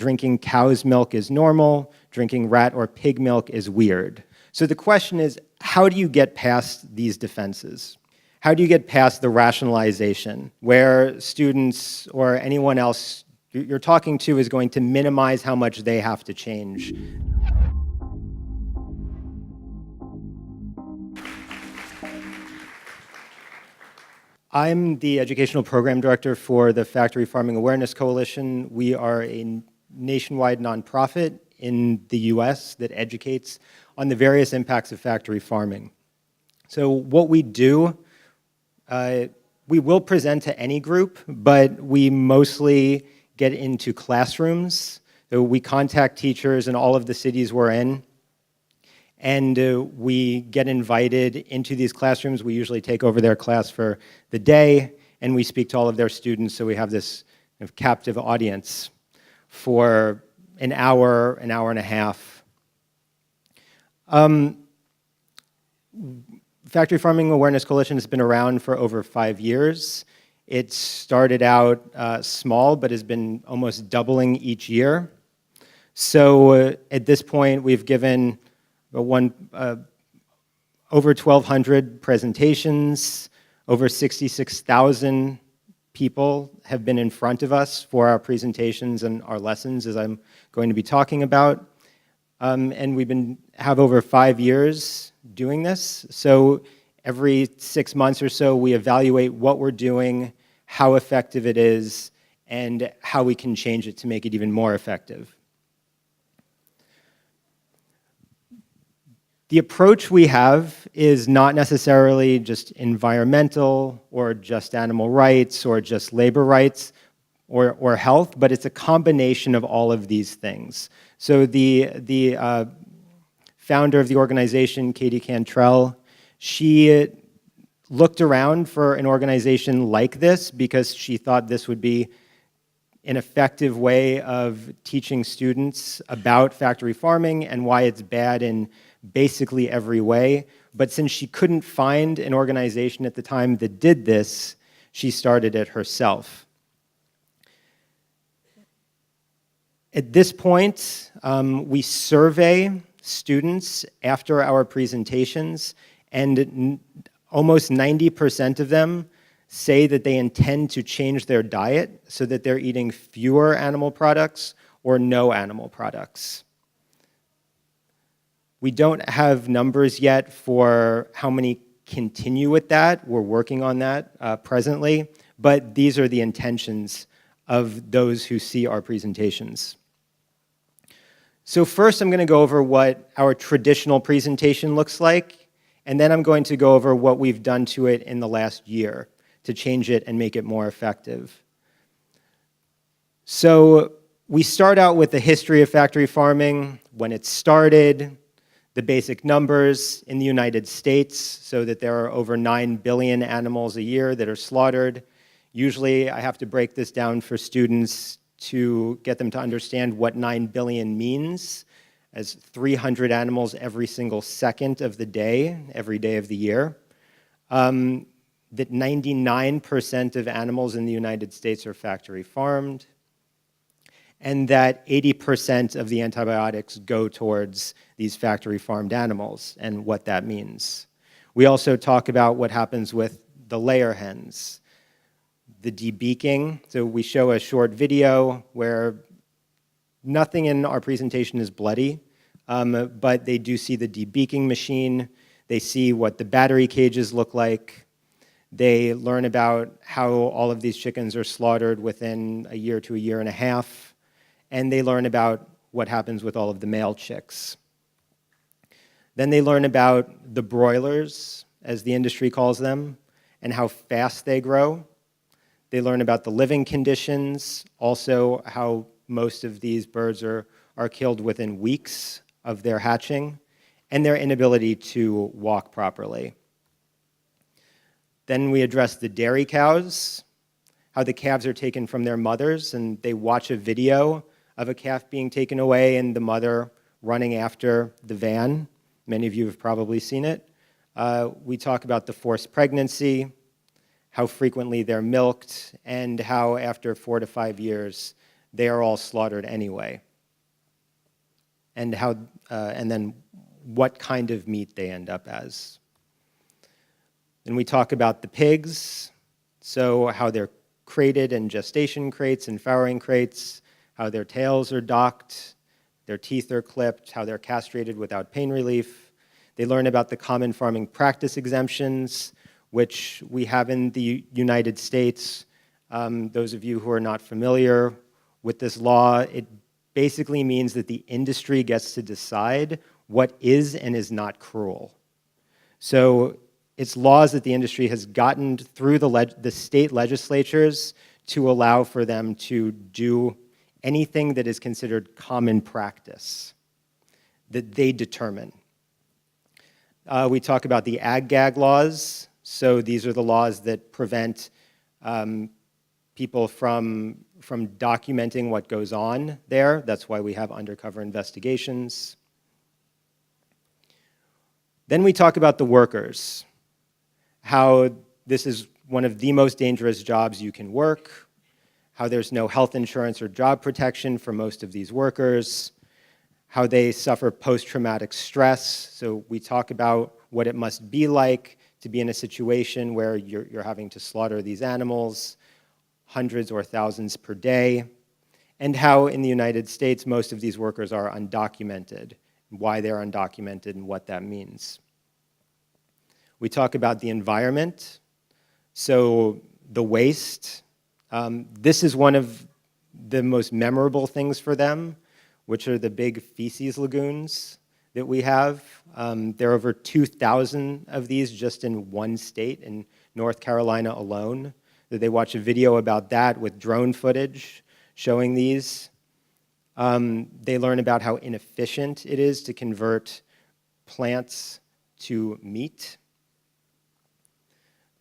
drinking cow's milk is normal, drinking rat or pig milk is weird. So the question is, how do you get past these defenses? How do you get past the rationalization where students or anyone else you're talking to is going to minimize how much they have to change? I'm the educational program director for the Factory Farming Awareness Coalition. We are a nationwide nonprofit in the US that educates on the various impacts of factory farming. So what we do, we will present to any group, but we mostly get into classrooms. So we contact teachers in all of the cities we're in, and we get invited into these classrooms. We usually take over their class for the day, and we speak to all of their students, so we have this captive audience for an hour and a half. Factory Farming Awareness Coalition has been around for over 5 years. It started out small, but has been almost doubling each year. So at this point, we've given over 1,200 presentations. Over 66,000 people have been in front of us for our presentations and our lessons, as I'm going to be talking about. And we've have over 5 years doing this. So every 6 months or so, we evaluate what we're doing, how effective it is, and how we can change it to make it even more effective. The approach we have is not necessarily just environmental or just animal rights or just labor rights or health, but it's a combination of all of these things. So the founder of the organization, Katie Cantrell, she looked around for an organization like this because she thought this would be an effective way of teaching students about factory farming and why it's bad in basically every way. But since she couldn't find an organization at the time that did this, she started it herself. At this point, we survey students after our presentations, and almost 90% of them say that they intend to change their diet so that they're eating fewer animal products or no animal products. We don't have numbers yet for how many continue with that. We're working on that presently, but these are the intentions of those who see our presentations. So first, I'm going to go over what our traditional presentation looks like, and then I'm going to go over what we've done to it in the last year to change it and make it more effective. So we start out with the history of factory farming, when it started, the basic numbers in the United States, so that there are over 9 billion animals a year that are slaughtered. Usually, I have to break this down for students to get them to understand what 9 billion means, as 300 animals every single second of the day, every day of the year. That 99% of animals in the United States are factory farmed, and that 80% of the antibiotics go towards these factory farmed animals and what that means. We also talk about what happens with the layer hens, the debeaking. So we show a short video where nothing in our presentation is bloody, but they do see the debeaking machine. They see what the battery cages look like. They learn about how all of these chickens are slaughtered within a year to a year and a half. And they learn about what happens with all of the male chicks. Then they learn about the broilers, as the industry calls them, and how fast they grow. They learn about the living conditions, also how most of these birds are killed within weeks of their hatching, and their inability to walk properly. Then we address the dairy cows, how the calves are taken from their mothers, and they watch a video of a calf being taken away and the mother running after the van. Many of you have probably seen it. We talk about the forced pregnancy, how frequently they're milked, and how after 4 to 5 years, they are all slaughtered anyway. And then what kind of meat they end up as. Then we talk about the pigs, so how they're crated in gestation crates and farrowing crates, how their tails are docked, their teeth are clipped, how they're castrated without pain relief. They learn about the common farming practice exemptions, which we have in the United States. Those of you who are not familiar with this law, it basically means that the industry gets to decide what is and is not cruel. So it's laws that the industry has gotten through the state legislatures to allow for them to do anything that is considered common practice that they determine. We talk about the ag-gag laws. So these are the laws that prevent people from documenting what goes on there. That's why we have undercover investigations. Then we talk about the workers, how this is one of the most dangerous jobs you can work, how there's no health insurance or job protection for most of these workers, how they suffer post-traumatic stress. So we talk about what it must be like to be in a situation where you're having to slaughter these animals, hundreds or thousands per day, and how in the United States most of these workers are undocumented, why they're undocumented and what that means. We talk about the environment, so the waste. This is one of the most memorable things for them, which are the big feces lagoons that we have. There are over 2,000 of these just in one state, in North Carolina alone. They watch a video about that with drone footage showing these. They learn about how inefficient it is to convert plants to meat.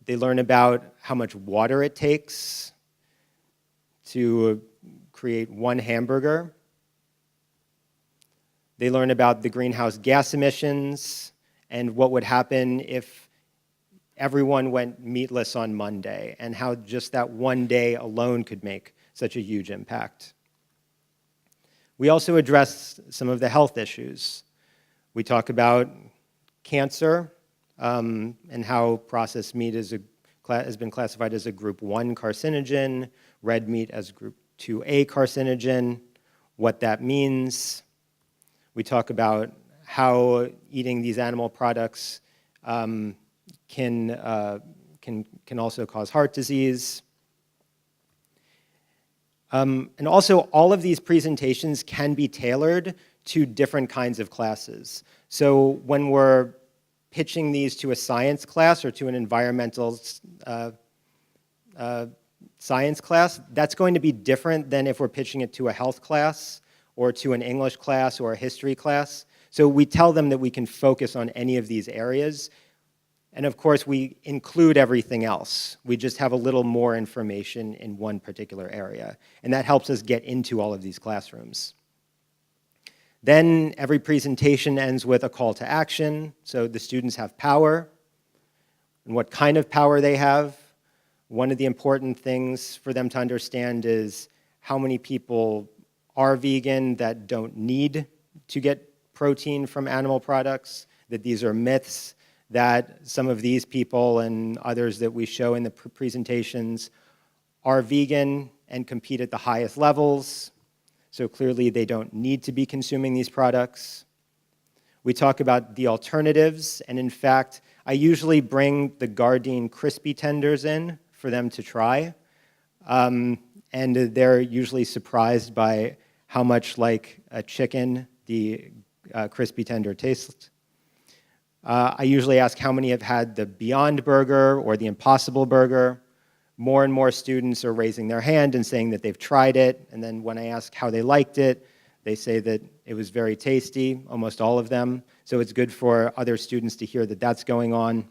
They learn about how much water it takes to create one hamburger. They learn about the greenhouse gas emissions and what would happen if everyone went meatless on Monday, and how just that one day alone could make such a huge impact. We also address some of the health issues. We talk about cancer and how processed meat has been classified as a group 1 carcinogen, red meat as group 2A carcinogen, what that means. We talk about how eating these animal products can also cause heart disease. And also, all of these presentations can be tailored to different kinds of classes. So when we're pitching these to a science class or to an environmental science class, that's going to be different than if we're pitching it to a health class or to an English class or a history class. So we tell them that we can focus on any of these areas. And of course, we include everything else. We just have a little more information in one particular area. And that helps us get into all of these classrooms. Then every presentation ends with a call to action. So the students have power and what kind of power they have. One of the important things for them to understand is how many people are vegan that don't need to get protein from animal products, that these are myths, that some of these people and others that we show in the presentations are vegan and compete at the highest levels. So clearly they don't need to be consuming these products. We talk about the alternatives, and in fact, I usually bring the Gardein crispy tenders in for them to try. And they're usually surprised by how much like a chicken the crispy tender tastes. I usually ask how many have had the Beyond Burger or the Impossible Burger. More and more students are raising their hand and saying that they've tried it. And then when I ask how they liked it, they say that it was very tasty, almost all of them. So it's good for other students to hear that that's going on.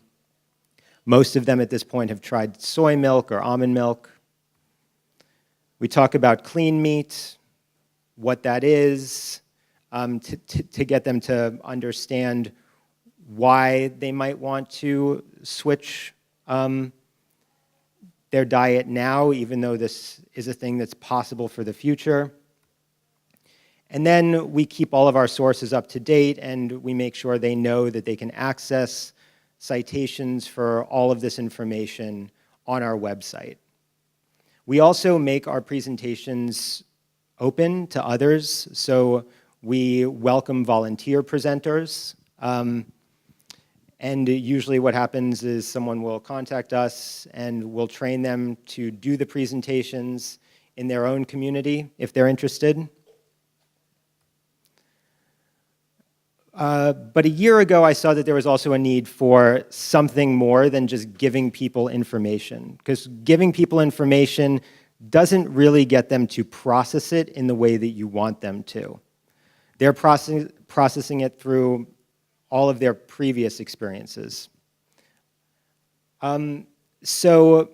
Most of them at this point have tried soy milk or almond milk. We talk about clean meat, what that is, to get them to understand why they might want to switch their diet now, even though this is a thing that's possible for the future. And then we keep all of our sources up to date, and we make sure they know that they can access citations for all of this information on our website. We also make our presentations open to others, so we welcome volunteer presenters. And usually what happens is someone will contact us and we'll train them to do the presentations in their own community if they're interested. But a year ago, I saw that there was also a need for something more than just giving people information, because giving people information doesn't really get them to process it in the way that you want them to. They're processing it through all of their previous experiences. So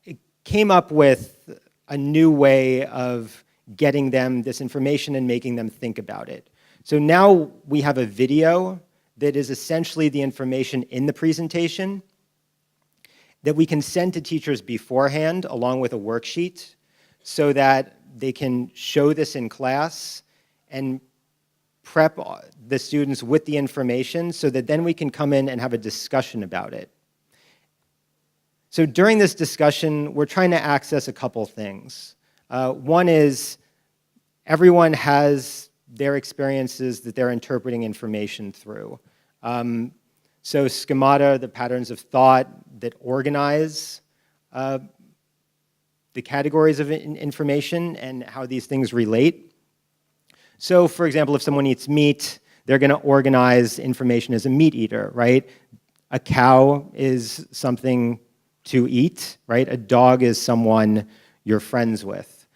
it came up with a new way of getting them this information and making them think about it. So now we have a video that is essentially the information in the presentation that we can send to teachers beforehand along with a worksheet so that they can show this in class and prep the students with the information so that then we can come in and have a discussion about it. So during this discussion, we're trying to access a couple things. One is everyone has their experiences that they're interpreting information through. So schemata, the patterns of thought that organize the categories of information and how these things relate. So for example, if someone eats meat, they're going to organize information as a meat eater, right? A cow is something to eat, right? A dog is someone you're friends with.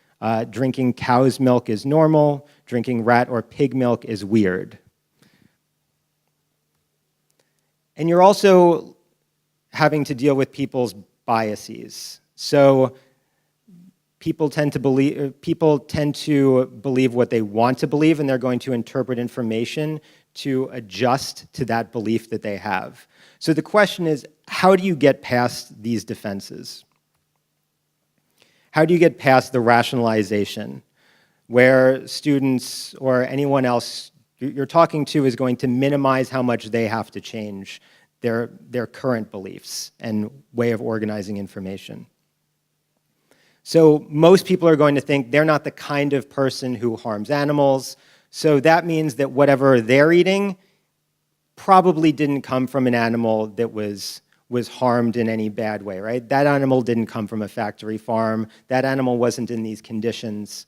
Drinking cow's milk is normal. Drinking rat or pig milk is weird. And you're also having to deal with people's biases. So people tend to believe what they want to believe, and they're going to interpret information to adjust to that belief that they have. So the question is, how do you get past these defenses? How do you get past the rationalization where students or anyone else you're talking to is going to minimize how much they have to change their current beliefs and way of organizing information? So most people are going to think they're not the kind of person who harms animals, so that means that whatever they're eating probably didn't come from an animal that was harmed in any bad way, right? That animal didn't come from a factory farm. That animal wasn't in these conditions.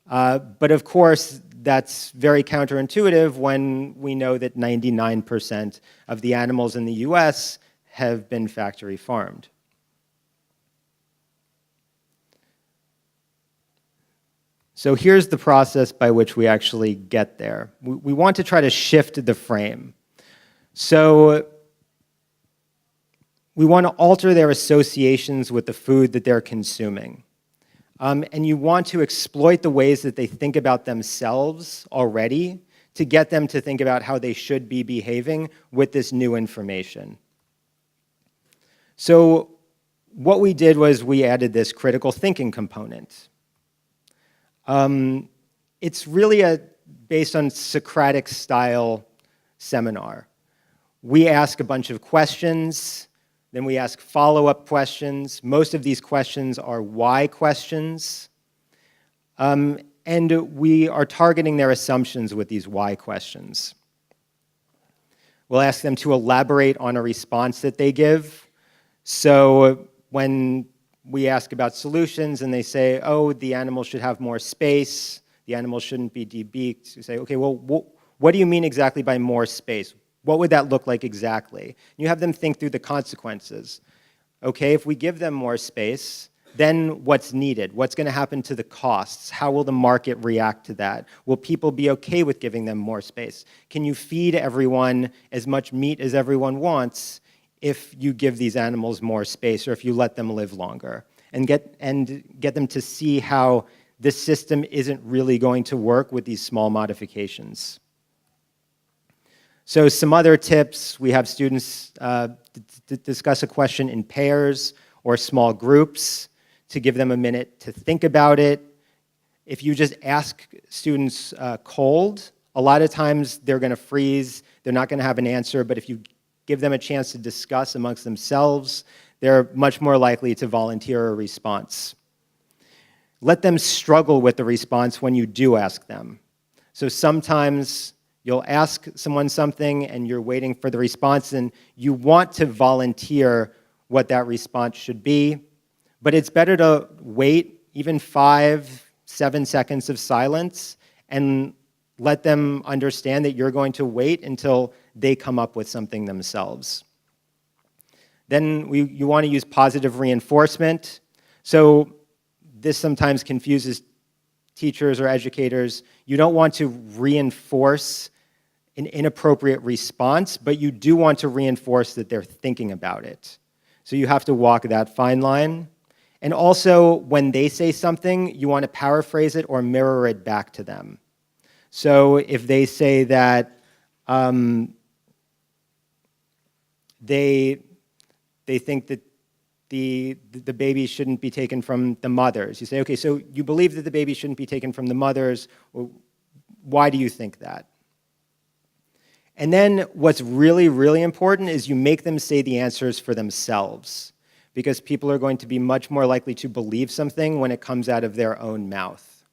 But of course, that's very counterintuitive when we know that 99% of the animals in the US have been factory farmed. So here's the process by which we actually get there. We want to try to shift the frame. So we want to alter their associations with the food that they're consuming. And you want to exploit the ways that they think about themselves already to get them to think about how they should be behaving with this new information. So what we did was we added this critical thinking component. It's really based on Socratic style seminar. We ask a bunch of questions, then we ask follow-up questions. Most of these questions are why questions. And we are targeting their assumptions with these why questions. We'll ask them to elaborate on a response that they give. So when we ask about solutions and they say, oh, the animal should have more space, the animal shouldn't be debeaked, you say, okay, well, what do you mean exactly by more space? What would that look like exactly? You have them think through the consequences. Okay, if we give them more space, then what's needed? What's going to happen to the costs? How will the market react to that? Will people be okay with giving them more space? Can you feed everyone as much meat as everyone wants if you give these animals more space or if you let them live longer? And get them to see how this system isn't really going to work with these small modifications. So some other tips, we have students discuss a question in pairs or small groups to give them a minute to think about it. If you just ask students cold, a lot of times they're going to freeze, they're not going to have an answer, but if you give them a chance to discuss amongst themselves, they're much more likely to volunteer a response. Let them struggle with the response when you do ask them. So sometimes you'll ask someone something and you're waiting for the response and you want to volunteer what that response should be, but it's better to wait even 5-7 seconds of silence and let them understand that you're going to wait until they come up with something themselves. Then you want to use positive reinforcement. So this sometimes confuses teachers or educators. You don't want to reinforce an inappropriate response, but you do want to reinforce that they're thinking about it. So you have to walk that fine line. And also, when they say something, you want to paraphrase it or mirror it back to them. So if they say that they think that the baby shouldn't be taken from the mothers, you say, okay, so you believe that the baby shouldn't be taken from the mothers. Well, why do you think that? And then what's really, really important is you make them say the answers for themselves, because people are going to be much more likely to believe something when it comes out of their own mouth,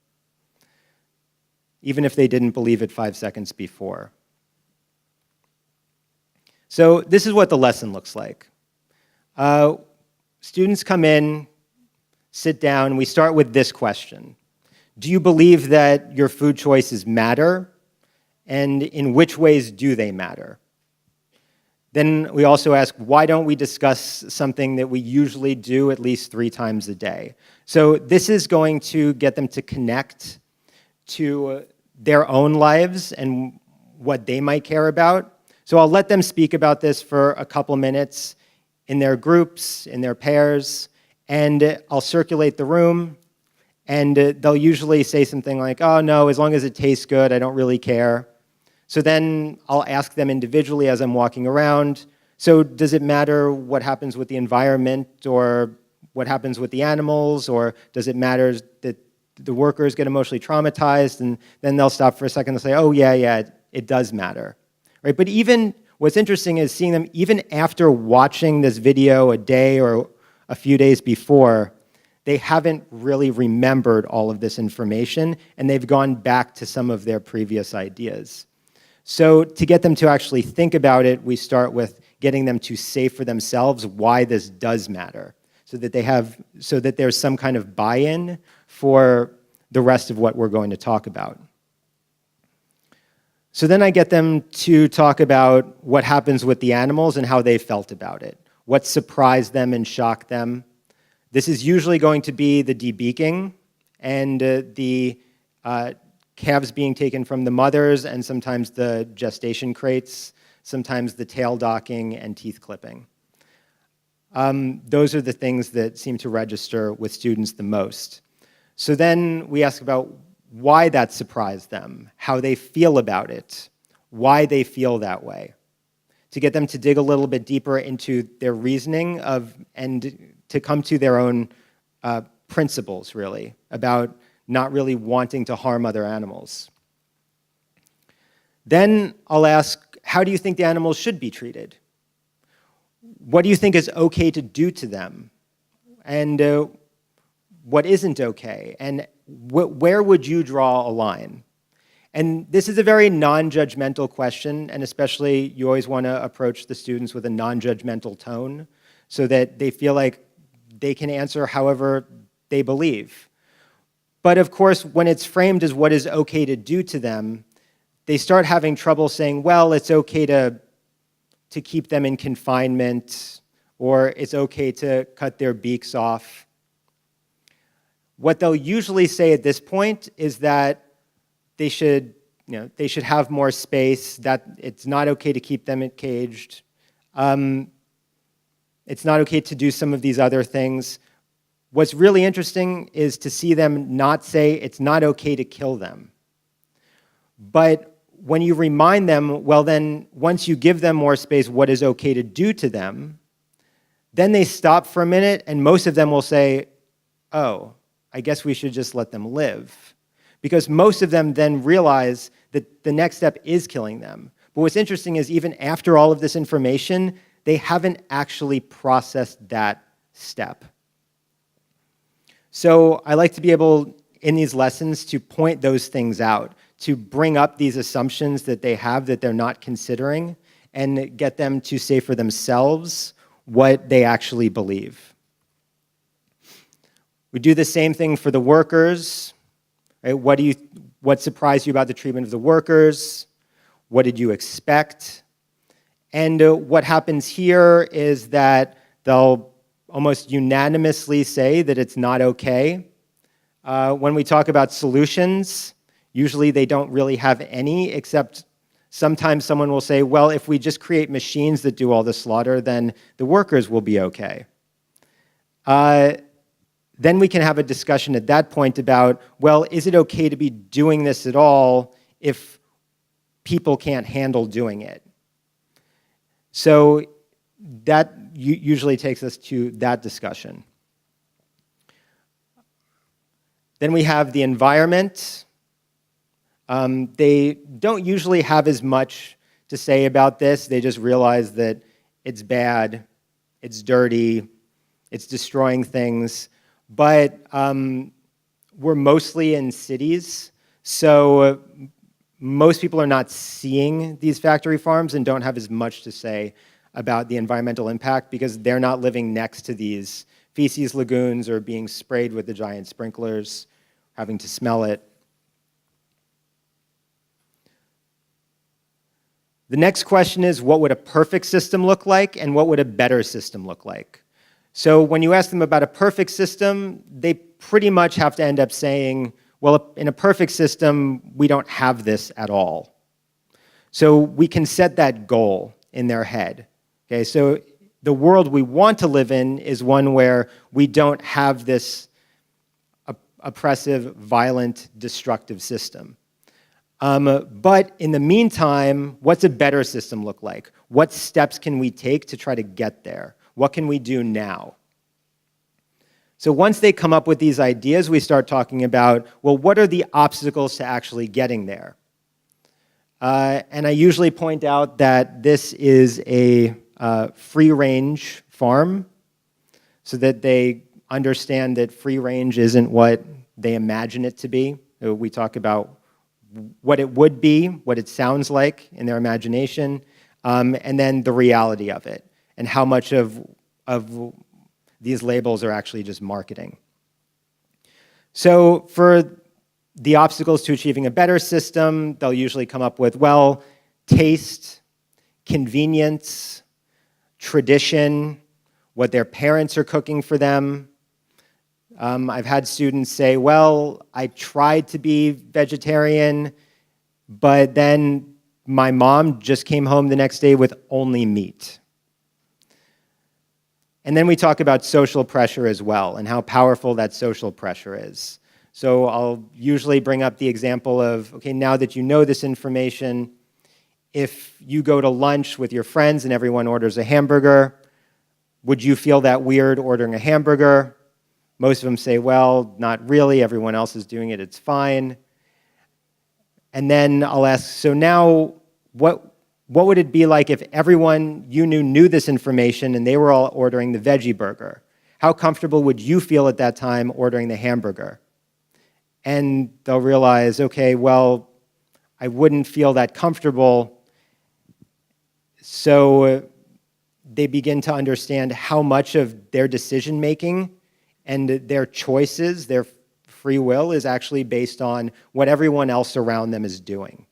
even if they didn't believe it 5 seconds before. So this is what the lesson looks like. Students come in, sit down, we start with this question. Do you believe that your food choices matter? And in which ways do they matter? Then we also ask, why don't we discuss something that we usually do at least 3 times a day? So this is going to get them to connect to their own lives and what they might care about. So I'll let them speak about this for a couple minutes in their groups, in their pairs, and I'll circulate the room, and they'll usually say something like, oh no, as long as it tastes good, I don't really care. So then I'll ask them individually as I'm walking around, so does it matter what happens with the environment or what happens with the animals, or does it matter that the workers get emotionally traumatized? And then they'll stop for a second and say, oh yeah, it does matter. Right? But even what's interesting is seeing them, even after watching this video a day or a few days before, they haven't really remembered all of this information, and they've gone back to some of their previous ideas. So to get them to actually think about it, we start with getting them to say for themselves why this does matter, so that there's some kind of buy-in for the rest of what we're going to talk about. So then I get them to talk about what happens with the animals and how they felt about it, what surprised them and shocked them. This is usually going to be the debeaking and the calves being taken from the mothers, and sometimes the gestation crates, sometimes the tail docking and teeth clipping. Those are the things that seem to register with students the most. So then we ask about why that surprised them, how they feel about it, why they feel that way, to get them to dig a little bit deeper into their reasoning and to come to their own principles, really, about not really wanting to harm other animals. Then I'll ask, how do you think the animals should be treated? What do you think is okay to do to them? And what isn't okay? And where would you draw a line? And this is a very non-judgmental question, and especially you always want to approach the students with a non-judgmental tone so that they feel like they can answer however they believe. But of course, when it's framed as what is okay to do to them, they start having trouble saying, well, it's okay to keep them in confinement, or it's okay to cut their beaks off. What they'll usually say at this point is that they should have more space, that it's not okay to keep them caged. It's not okay to do some of these other things. What's really interesting is to see them not say it's not okay to kill them. But when you remind them, well then, once you give them more space, what is okay to do to them, Then they stop for a minute, and most of them will say, oh, I guess we should just let them live. Because most of them then realize that the next step is killing them. But what's interesting is even after all of this information, they haven't actually processed that step. So I like to be able, in these lessons, to point those things out, to bring up these assumptions that they have that they're not considering, and get them to say for themselves what they actually believe. We do the same thing for the workers. Right? What surprised you about the treatment of the workers? What did you expect? And what happens here is that they'll almost unanimously say that it's not okay. When we talk about solutions, usually they don't really have any, except sometimes someone will say, well, if we just create machines that do all the slaughter, then the workers will be okay. Then we can have a discussion at that point about, well, is it okay to be doing this at all if people can't handle doing it? So that usually takes us to that discussion. Then we have the environment. They don't usually have as much to say about this. They just realize that it's bad, it's dirty, it's destroying things. But we're mostly in cities, so most people are not seeing these factory farms and don't have as much to say about the environmental impact because they're not living next to these feces lagoons or being sprayed with the giant sprinklers, having to smell it. The next question is, what would a perfect system look like and what would a better system look like? So when you ask them about a perfect system, they pretty much have to end up saying, well, in a perfect system, we don't have this at all. So we can set that goal in their head. Okay, so the world we want to live in is one where we don't have this oppressive, violent, destructive system. But in the meantime, what's a better system look like? What steps can we take to try to get there? What can we do now? So once they come up with these ideas, we start talking about, well, what are the obstacles to actually getting there? And I usually point out that this is a free-range farm, so that they understand that free range isn't what they imagine it to be. We talk about what it would be, what it sounds like in their imagination, and then the reality of it, and how much of these labels are actually just marketing. So for the obstacles to achieving a better system, they'll usually come up with, well, taste, convenience, tradition, what their parents are cooking for them. I've had students say, well, I tried to be vegetarian, but then my mom just came home the next day with only meat. And then we talk about social pressure as well, and how powerful that social pressure is. So I'll usually bring up the example of, okay, now that you know this information, if you go to lunch with your friends and everyone orders a hamburger, would you feel that weird ordering a hamburger? Most of them say, well, not really, everyone else is doing it, it's fine. And then I'll ask, so now what would it be like if everyone you knew this information and they were all ordering the veggie burger? How comfortable would you feel at that time ordering the hamburger? And they'll realize, okay, well, I wouldn't feel that comfortable. So they begin to understand how much of their decision-making and their choices, their free will, is actually based on what everyone else around them is doing.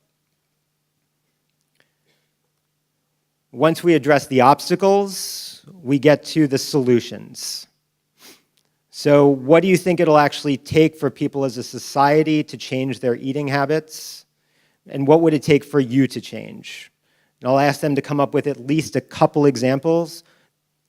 Once we address the obstacles, we get to the solutions. So what do you think it'll actually take for people as a society to change their eating habits? And what would it take for you to change? And I'll ask them to come up with at least a couple examples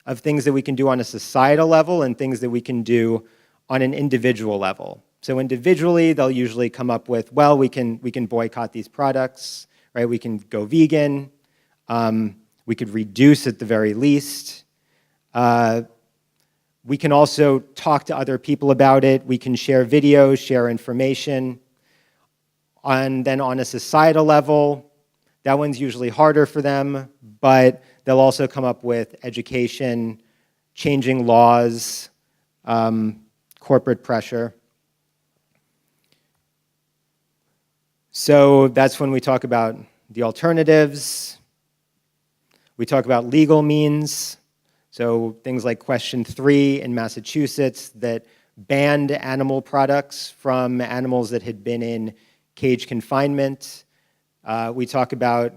of things that we can do on a societal level and things that we can do on an individual level. So individually, they'll usually come up with, well, we can boycott these products, right? We can go vegan. We could reduce at the very least. We can also talk to other people about it. We can share videos, share information. And then on a societal level, that one's usually harder for them, but they'll also come up with education, changing laws, corporate pressure. So that's when we talk about the alternatives. We talk about legal means. So things like Question 3 in Massachusetts that banned animal products from animals that had been in cage confinement. We talk about,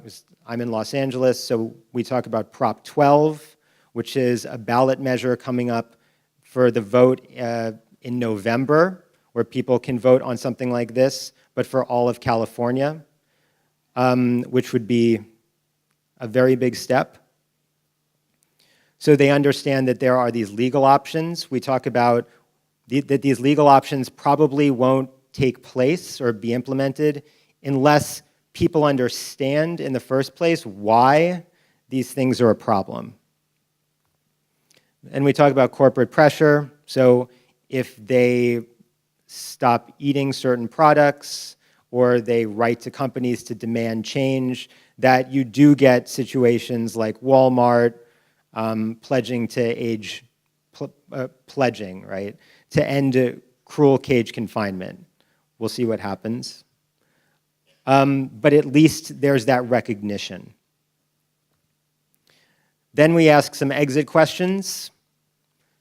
I'm in Los Angeles, so we talk about Prop 12, which is a ballot measure coming up for the vote in November, where people can vote on something like this, but for all of California, which would be a very big step. So they understand that there are these legal options. We talk about that these legal options probably won't take place or be implemented unless people understand in the first place why these things are a problem. And we talk about corporate pressure. So if they stop eating certain products or they write to companies to demand change, that you do get situations like Walmart pledging to pledging, right, to end cruel cage confinement. We'll see what happens. But at least there's that recognition. Then we ask some exit questions.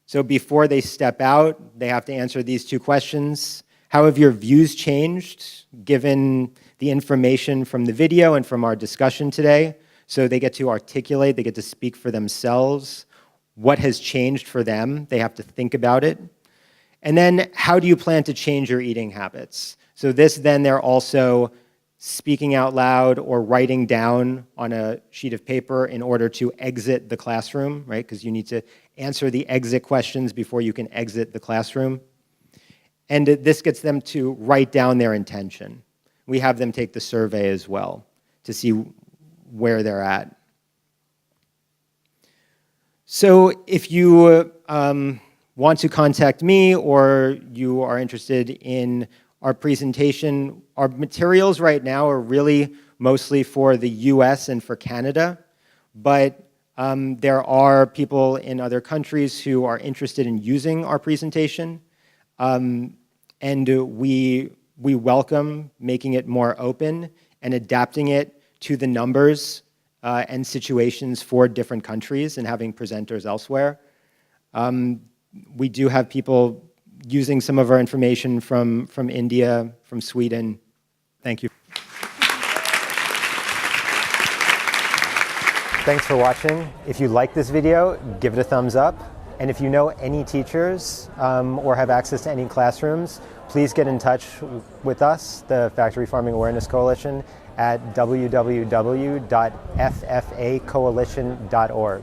So before they step out, they have to answer these two questions. How have your views changed given the information from the video and from our discussion today? So they get to articulate, they get to speak for themselves. What has changed for them? They have to think about it. And then how do you plan to change your eating habits? So this, then they're also speaking out loud or writing down on a sheet of paper in order to exit the classroom, right? Because you need to answer the exit questions before you can exit the classroom. And this gets them to write down their intention. We have them take the survey as well to see where they're at. So if you want to contact me or you are interested in our presentation, our materials right now are really mostly for the US and for Canada, but there are people in other countries who are interested in using our presentation, and we welcome making it more open and adapting it to the numbers and situations for different countries and having presenters elsewhere. We do have people using some of our information from India, from Sweden. Thank you. Thanks for watching. If you like this video, give it a thumbs up. And if you know any teachers or have access to any classrooms, please get in touch with us, the Factory Farming Awareness Coalition, at www.ffacoalition.org.